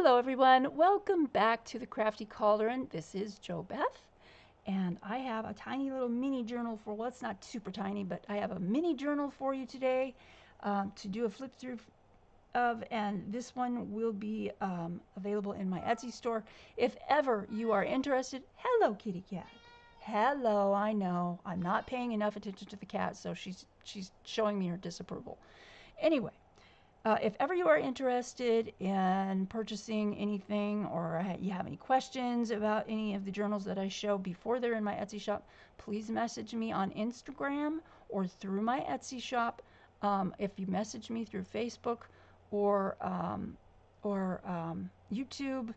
Hello, everyone. Welcome back to the Crafty Cauldron. This is JoBeth, and I have a tiny little mini journal for, well, it's not super tiny, but I have a mini journal for you today to do a flip through of, and this one will be available in my Etsy store. If ever you are interested, hello, kitty cat. Hello, I know. I'm not paying enough attention to the cat, so she's showing me her disapproval. Anyway, if ever you are interested in purchasing anything or you have any questions about any of the journals that I show before they're in my Etsy shop, please message me on Instagram or through my Etsy shop. If you message me through Facebook or YouTube,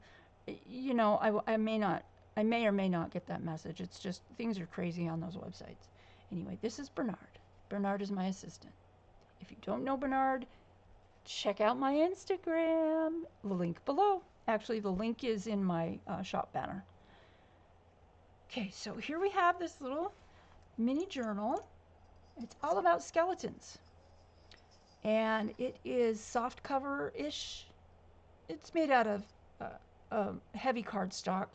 you know, I may or may not get that message. It's just things are crazy on those websites. Anyway, this is Bernard. Bernard is my assistant. If you don't know Bernard, check out my Instagram, the link below. Actually, the link is in my shop banner. Okay, so here we have this little mini journal. It's all about skeletons. And it is soft cover-ish. It's made out of heavy cardstock.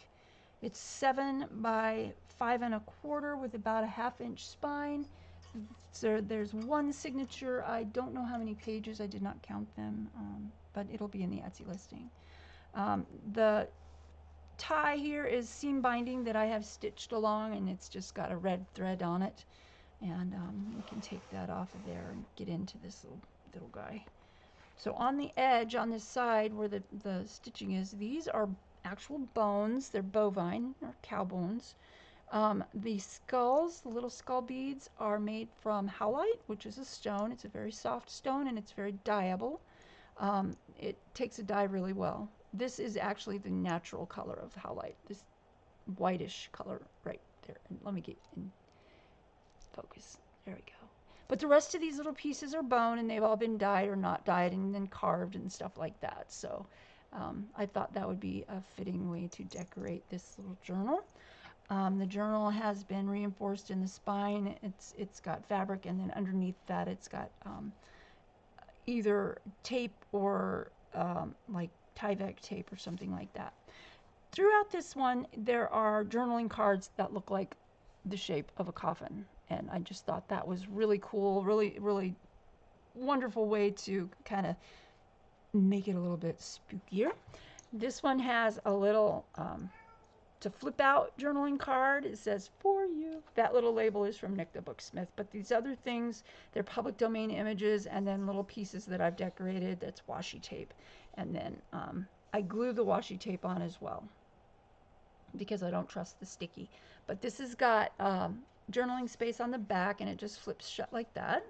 It's 7 by 5 1/4 with about a 1/2 inch spine. So there's one signature. I don't know how many pages. I did not count them, but it'll be in the Etsy listing. The tie here is seam binding that I have stitched along, and it's just got a red thread on it. And we can take that off of there and get into this little guy. So on the edge, on this side where the stitching is, these are actual bones. They're bovine or cow bones. The skulls, the little skull beads, are made from howlite, which is a stone. It's a very soft stone and it's very dyeable. It takes a dye really well. This is actually the natural color of howlite, this whitish color right there. And let me get in focus. There we go. But the rest of these little pieces are bone, and they've all been dyed or not dyed and then carved and stuff like that. So I thought that would be a fitting way to decorate this little journal. The journal has been reinforced in the spine. It's got fabric, and then underneath that it's got either tape or like Tyvek tape or something like that. Throughout this one, there are journaling cards that look like the shape of a coffin, and I just thought that was really cool, really wonderful way to kind of make it a little bit spookier. This one has a little to flip out journaling card. It says for you. That little label is from Nick the Booksmith, but these other things, they're public domain images and then little pieces that I've decorated. That's washi tape, and then I glue the washi tape on as well because I don't trust the sticky. But this has got journaling space on the back, and it just flips shut like that.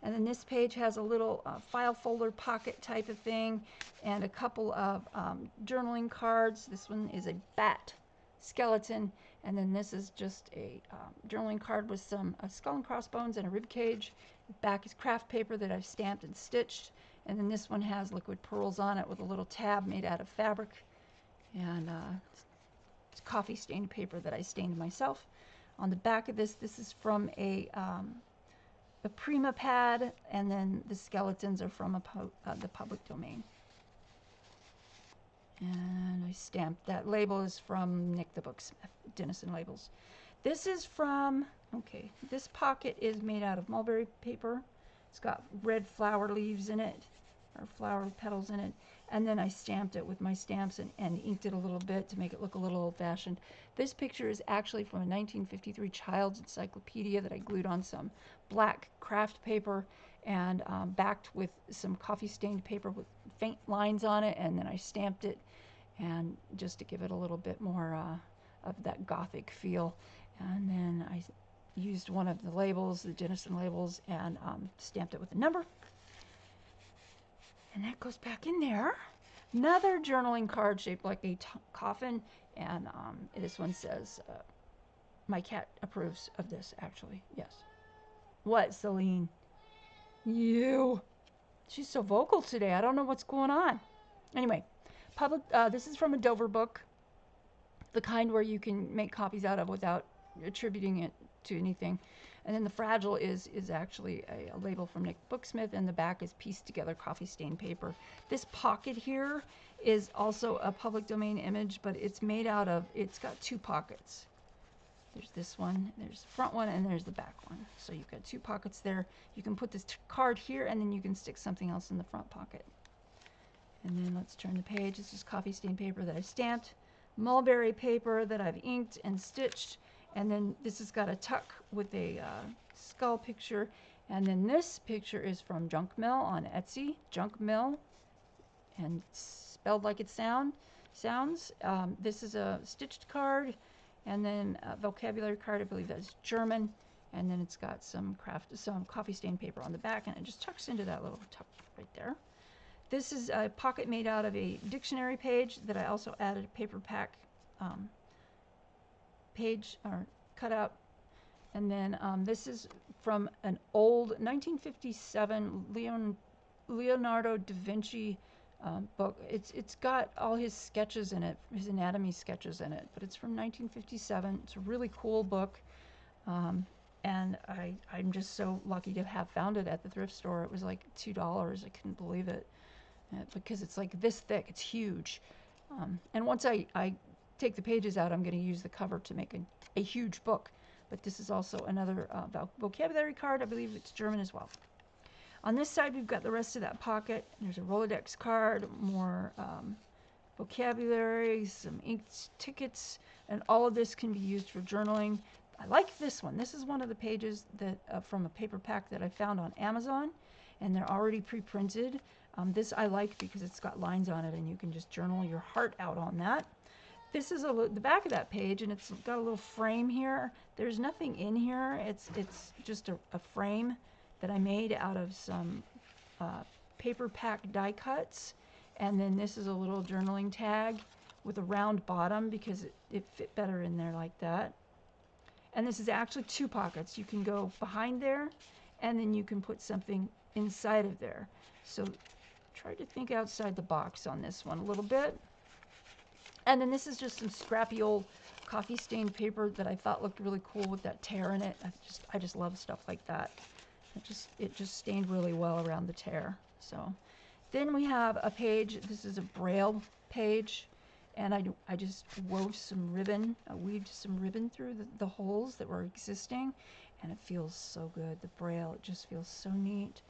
And then this page has a little file folder pocket type of thing and a couple of journaling cards. This one is a bat skeleton, and then this is just a journaling card with some skull and crossbones and a rib cage. The back is craft paper that I've stamped and stitched, and then this one has liquid pearls on it with a little tab made out of fabric, and it's coffee stained paper that I stained myself. On the back of this is from a Prima pad, and then the skeletons are from the public domain. And I stamped that. Label is from Nick the Booksmith, Denison Labels. This is from, okay, this pocket is made out of mulberry paper. It's got red flower leaves in it, or flower petals in it. And then I stamped it with my stamps and inked it a little bit to make it look a little old-fashioned. This picture is actually from a 1953 child's encyclopedia that I glued on some black craft paper and backed with some coffee-stained paper with faint lines on it, and then I stamped it, and just to give it a little bit more of that gothic feel. And then I used one of the labels, the Denison labels, and stamped it with a number. And that goes back in there. Another journaling card shaped like a coffin, and this one says, my cat approves of this, actually. Yes. What, Celine? You. She's so vocal today. I don't know what's going on. Anyway, this is from a Dover book, the kind where you can make copies out of without attributing it to anything. And then the fragile is actually a label from Nick Booksmith, and the back is pieced together coffee stain paper. This pocket here is also a public domain image, but it's made out of, it's got two pockets. There's this one, there's the front one, and there's the back one. So you've got two pockets there. You can put this card here, and then you can stick something else in the front pocket. And then let's turn the page. This is coffee stain paper that I stamped, mulberry paper that I've inked and stitched, and then this has got a tuck with a skull picture. And then this picture is from Junk Mill on Etsy, Junk Mill, and spelled like it sounds. This is a stitched card, and then a vocabulary card. I believe that's German, and then it's got some coffee stain paper on the back, and it just tucks into that little tuck right there. This is a pocket made out of a dictionary page that I also added a paper pack page or cutout. And then this is from an old 1957 Leonardo da Vinci book. It's got all his sketches in it, his anatomy sketches in it, but it's from 1957. It's a really cool book. And I'm just so lucky to have found it at the thrift store. It was like $2. I couldn't believe it. Because it's like this thick, it's huge. And once I take the pages out, I'm going to use the cover to make a huge book. But this is also another vocabulary card. I believe it's German as well. On this side, we've got the rest of that pocket. There's a Rolodex card, more vocabulary, some inked tickets, and all of this can be used for journaling. I like this one. This is one of the pages that from a paper pack that I found on Amazon, and they're already pre-printed. This I like because it's got lines on it, and you can just journal your heart out on that. This is the back of that page, and it's got a little frame here. There's nothing in here. It's just a frame that I made out of some paper pack die cuts. And then this is a little journaling tag with a round bottom because it fit better in there like that. And this is actually two pockets. You can go behind there, and then you can put something inside of there. So try to think outside the box on this one a little bit. And then this is just some scrappy old coffee stained paper that I thought looked really cool with that tear in it. I just love stuff like that. It just stained really well around the tear. So then we have a page. This is a Braille page, and I just wove some ribbon. I weaved some ribbon through the holes that were existing, and it feels so good. The Braille, it just feels so neat.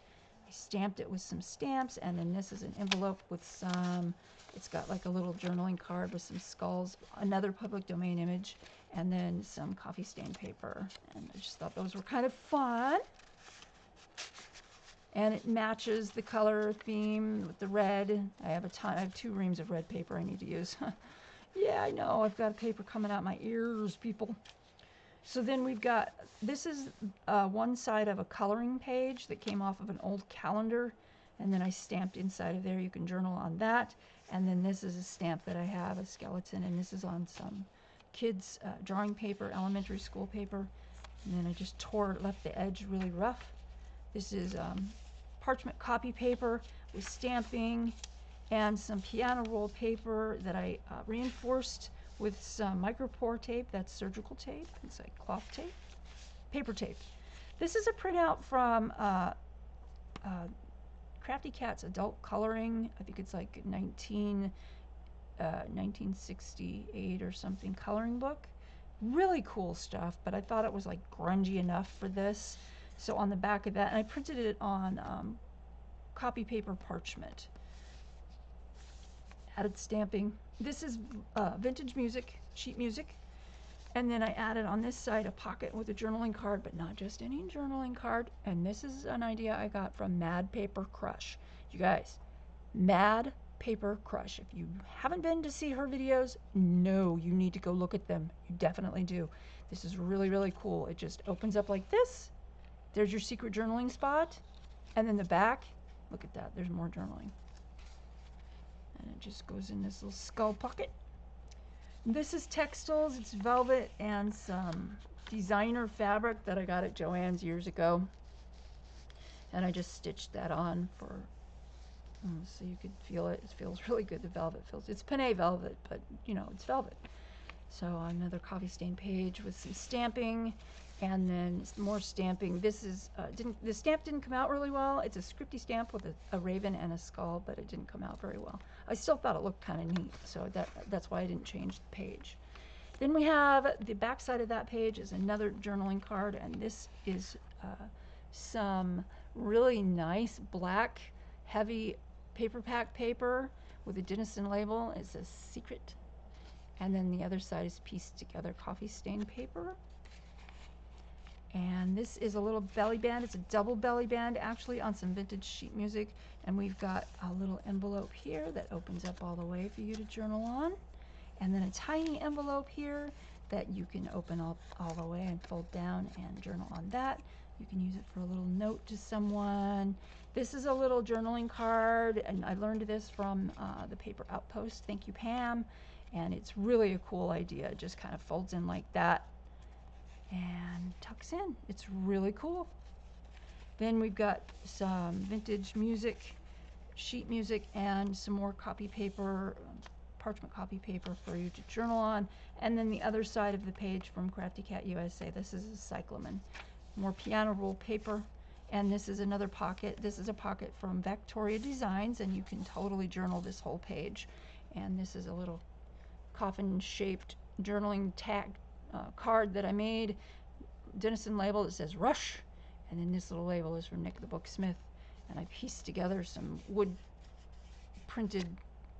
I stamped it with some stamps, and then this is an envelope with some, it's got like a little journaling card with some skulls, another public domain image, and then some coffee stain paper. And I just thought those were kind of fun. And it matches the color theme with the red. I have 2 reams of red paper I need to use. Yeah, I know, I've got paper coming out my ears, people. So then we've got, this is one side of a coloring page that came off of an old calendar, and then I stamped inside of there. You can journal on that. And then this is a stamp that I have, a skeleton, and this is on some kids' drawing paper, elementary school paper. And then I just left the edge really rough. This is parchment copy paper with stamping and some piano roll paper that I reinforced with some micropore tape. That's surgical tape. It's like cloth tape, paper tape. This is a printout from Crafty Cat's adult coloring. I think it's like 1968 or something coloring book. Really cool stuff, but I thought it was like grungy enough for this. So on the back of that, and I printed it on copy paper parchment. Added stamping. This is vintage music, sheet music. And then I added on this side a pocket with a journaling card, but not just any journaling card. And this is an idea I got from Mad Paper Crush. You guys, Mad Paper Crush. If you haven't been to see her videos, no, you need to go look at them. You definitely do. This is really, really cool. It just opens up like this. There's your secret journaling spot. And then the back, look at that, there's more journaling. And it just goes in this little skull pocket. This is textiles. It's velvet and some designer fabric that I got at Joann's years ago. And I just stitched that on for, so you could feel it. It feels really good, the velvet feels. It's Panay velvet, but you know, it's velvet. So another coffee stain page with some stamping And then more stamping. This is the stamp didn't come out really well. It's a scripty stamp with a raven and a skull, but it didn't come out very well. I still thought it looked kind of neat, so that's why I didn't change the page. Then we have the back side of that page is another journaling card, and this is some really nice black heavy paper pack paper with a Denison label. It says secret. And then the other side is pieced together coffee stain paper. And this is a little belly band. It's a double belly band actually on some vintage sheet music. And we've got a little envelope here that opens up all the way for you to journal on. And then a tiny envelope here that you can open up all the way and fold down and journal on that. You can use it for a little note to someone. This is a little journaling card, and I learned this from the Paper Outpost. Thank you, Pam. And it's really a cool idea. It just kind of folds in like that and tucks in. It's really cool. Then we've got some vintage music, sheet music, and some more copy paper, parchment copy paper for you to journal on. And then the other side of the page from Crafty Cat USA, this is a cyclamen. More piano roll paper. And this is another pocket. This is a pocket from Victoria Designs, and you can totally journal this whole page. And this is a little coffin-shaped journaling tag card that I made. Denison label that says Rush, and then this little label is from Nick the Booksmith. And I pieced together some wood printed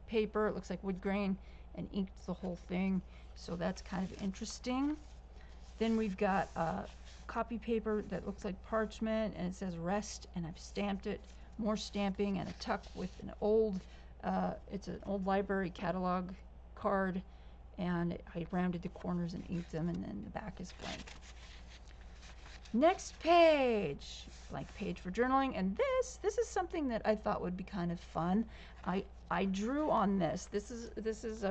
paper. It looks like wood grain, and inked the whole thing. So that's kind of interesting. Then we've got copy paper that looks like parchment, and it says Rest, and I've stamped it. More stamping and a tuck with an old, it's an old library catalog card, and I rounded the corners and inked them, and then the back is blank. Next page, blank page for journaling, and this is something that I thought would be kind of fun. I drew on this. This is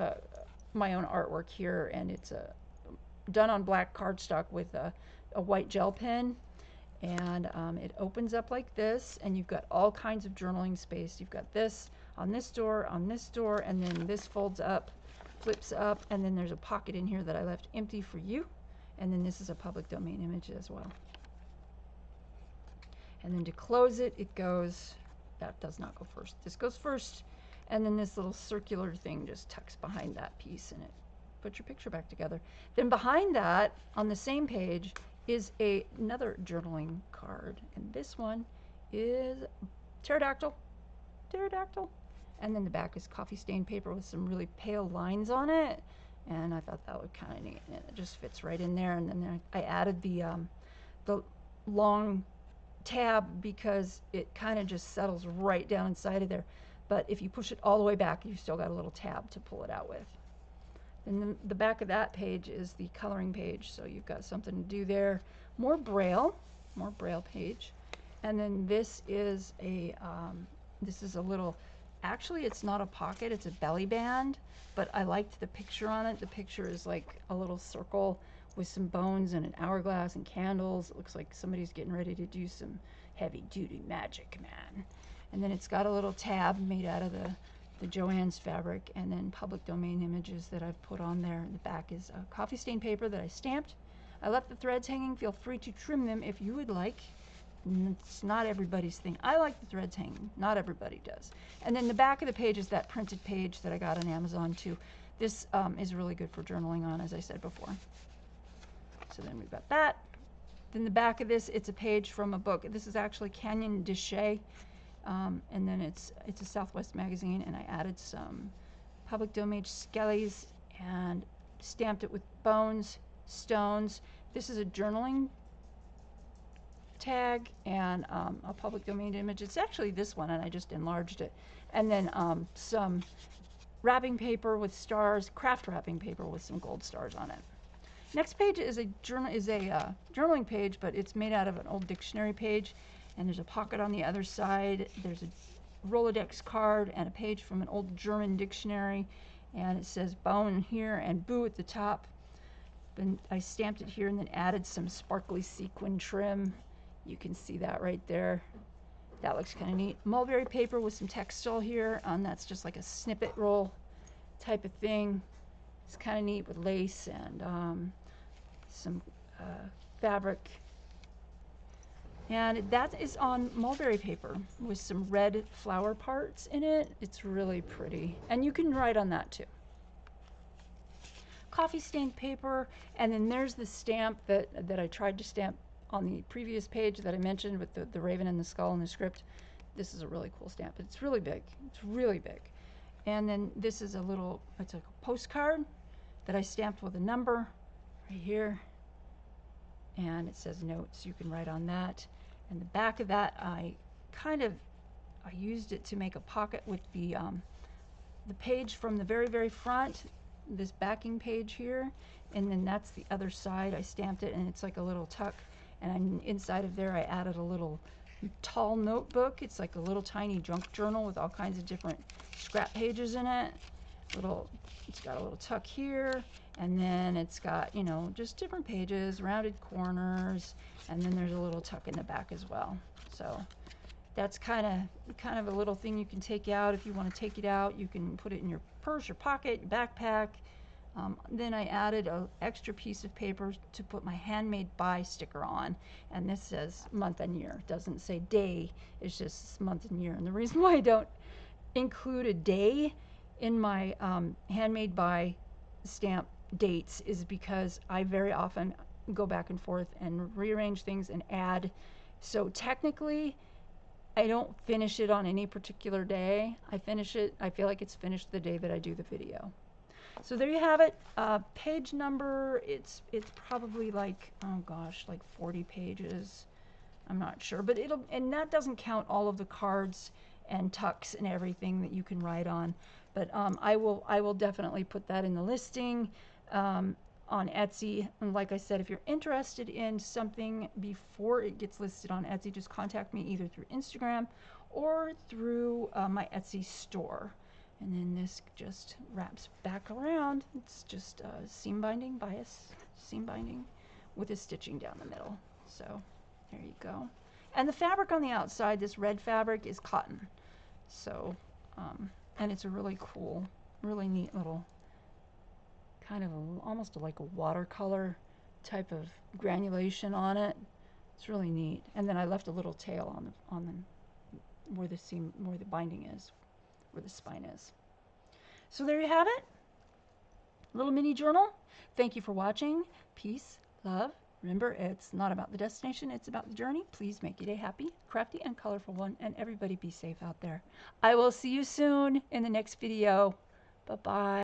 my own artwork here, and it's done on black cardstock with a white gel pen, and it opens up like this, and you've got all kinds of journaling space. You've got this on this door, and then this folds up, flips up, and then there's a pocket in here that I left empty for you, and then this is a public domain image as well. And then to close it, it goes, that does not go first. This goes first, and then this little circular thing just tucks behind that piece, and it puts your picture back together. Then behind that, on the same page, is another journaling card, and this one is pterodactyl, and then the back is coffee stained paper with some really pale lines on it, and I thought that looked kind of neat, and it just fits right in there. And then I added the long tab because it kind of just settles right down inside of there, but if you push it all the way back, you've still got a little tab to pull it out with. And the back of that page is the coloring page, so you've got something to do there. More braille page. And then this is a little, actually it's not a pocket, it's a belly band, but I liked the picture on it. The picture is like a little circle with some bones and an hourglass and candles. It looks like somebody's getting ready to do some heavy duty magic, man. And then it's got a little tab made out of the Joann's fabric, and then public domain images that I've put on there. The back is coffee stain paper that I stamped. I left the threads hanging. Feel free to trim them if you would like. It's not everybody's thing. I like the threads hanging. Not everybody does. And then the back of the page is that printed page that I got on Amazon too. This is really good for journaling on, as I said before. So then we've got that. Then the back of this, it's a page from a book. This is actually Canyon de Chelly. And then it's a Southwest magazine, and I added some public domain skellies and stamped it with bones, stones. This is a journaling tag and a public domain image. It's actually this one, and I just enlarged it. And then some wrapping paper with stars, craft wrapping paper with some gold stars on it. Next page is a journaling page, but it's made out of an old dictionary page. And there's a pocket on the other side. There's a Rolodex card and a page from an old German dictionary, and it says bone here and boo at the top. Then I stamped it here and then added some sparkly sequin trim. You can see that right there. That looks kind of neat. Mulberry paper with some textile here, and that's just like a snippet roll type of thing. It's kind of neat with lace and some fabric. And that is on mulberry paper with some red flower parts in it. It's really pretty. And you can write on that too. Coffee stained paper, and then there's the stamp that I tried to stamp on the previous page that I mentioned with the raven and the skull and the script. This is a really cool stamp. It's really big. It's really big. And then this is a little, it's like a postcard that I stamped with a number right here. And it says notes. You can write on that. And the back of that, I used it to make a pocket with the page from the very, very front, this backing page here, and then that's the other side. I stamped it, and it's like a little tuck, and inside of there I added a little tall notebook. It's like a little tiny junk journal with all kinds of different scrap pages in it. It's got a little tuck here, and then it's got, you know, just different pages, rounded corners, and then there's a little tuck in the back as well. So that's kind of a little thing you can take out. If you want to take it out, you can put it in your purse, your pocket, your backpack. Then I added an extra piece of paper to put my handmade by sticker on, and this says month and year. It doesn't say day, it's just month and year. And the reason why I don't include a day in my handmade by stamp dates is because I very often go back and forth and rearrange things and add. So technically, I don't finish it on any particular day. I feel like it's finished the day that I do the video. So there you have it. Page number, it's probably like, oh gosh, like 40 pages. I'm not sure, but and that doesn't count all of the cards and tucks and everything that you can write on. But I will definitely put that in the listing on Etsy. And like I said, if you're interested in something before it gets listed on Etsy, just contact me either through Instagram or through my Etsy store. And then this just wraps back around. It's just seam binding, bias seam binding with a stitching down the middle. So there you go. And the fabric on the outside, this red fabric, is cotton. So, and it's a really cool, really neat little kind of almost like a watercolor type of granulation on it. It's really neat. And then I left a little tail on the where the binding is, where the spine is. So there you have it. Little mini journal. Thank you for watching. Peace, love. Remember, it's not about the destination, it's about the journey. Please make it a happy, crafty, and colorful one, and everybody be safe out there. I will see you soon in the next video. Bye-bye.